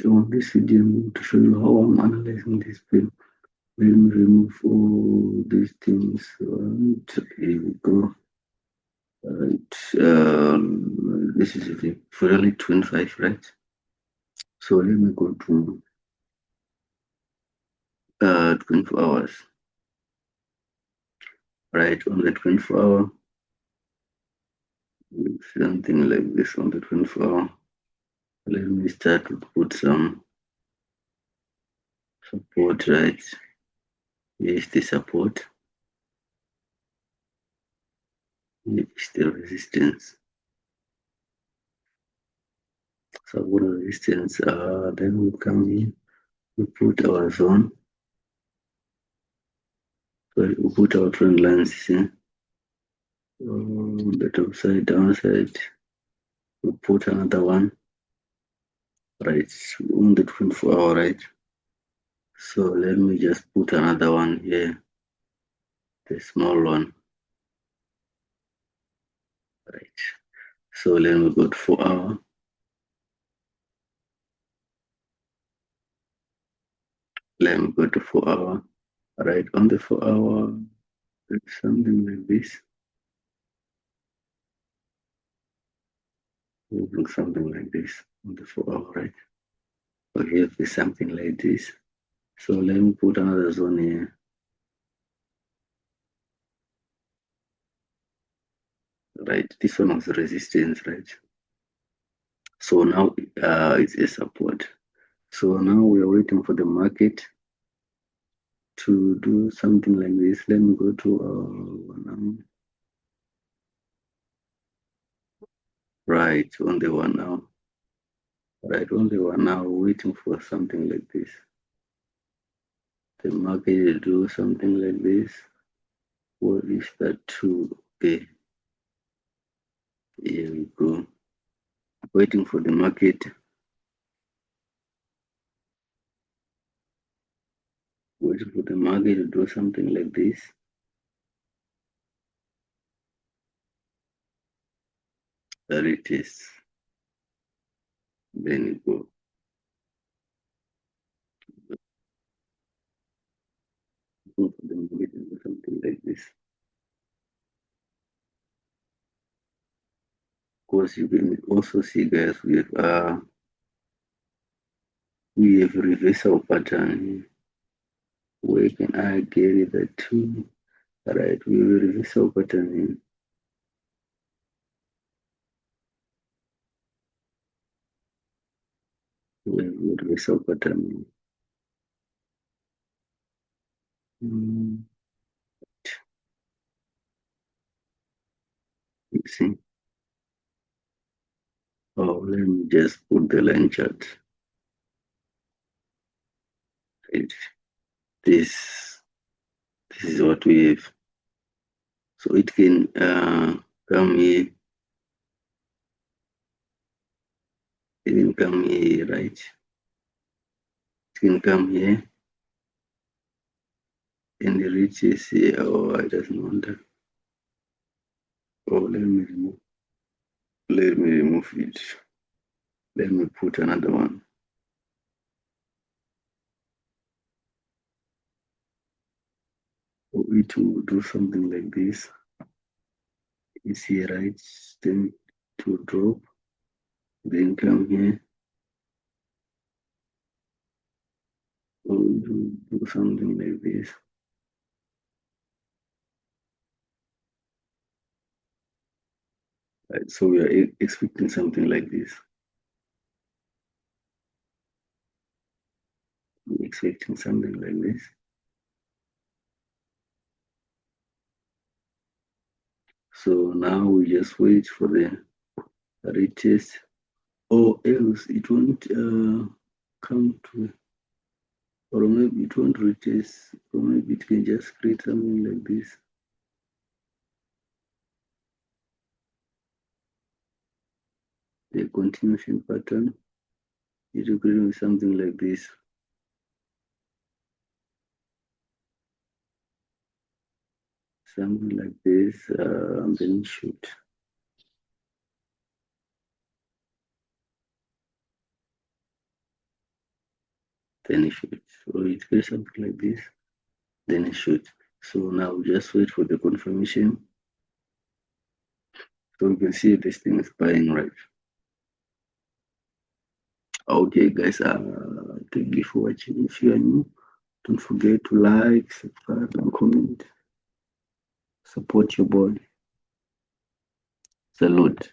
On this video, I'm going to show you how I'm analyzing this film. Let me remove all these things. Right, here we go. Right, this is the Volatility 25, right? So let me go to 24 hours. Right, on the 24-hour, something like this on the 24-hour. Let me start to put some support, right? Here's the support. Here's the resistance. Support resistance. Then we come in, we put our zone. So we put our trend lines here. On the top side, downside, we put another one, right, on the 24-hour, right? So let me just put another one here, the small one, right? So let me go to 4-hour. Let me go to 4-hour, right? On the 4-hour, it's something like this. Moving something like this on the 4-hour, right? Okay, it's something like this. So let me put another zone here. Right, this one was resistance, right? So now it's a support. So now we are waiting for the market to do something like this. Let me go to right on the 1 hour. Right on the 1 hour, waiting for something like this. The market will do something like this. What is that too? Okay, here we go. Waiting for the market. Waiting for the market to do something like this. There it is. Then you go. Waiting for the market to do something like this. Of course, you can also see, guys, we have reversal pattern. Where can I get it that too? Right, we have a reversal pattern. We have a reversal pattern. Mm, you see. Oh, let me just put the line chart. Right. This is what we have. So it can come here. It can come here, right? It can come here and it reaches here. Oh, I doesn't want that. Oh, let me remove it. Let me put another one. For it to do something like this. Is here, right? Then to drop, then come here. Or do something like this. Right, so we are expecting something like this. We're expecting something like this. So now we just wait for the retest, or else it won't come to, or maybe it won't retest, or maybe it can just create something like this. The continuation pattern, it will create something like this. Something like this, and then shoot. then it shoots. So it creates something like this, then it shoots. So now just wait for the confirmation. So you can see this thing is buying, right? Okay, guys, thank you for watching. If you are new, don't forget to like, subscribe, and comment. Support your boy. Salute.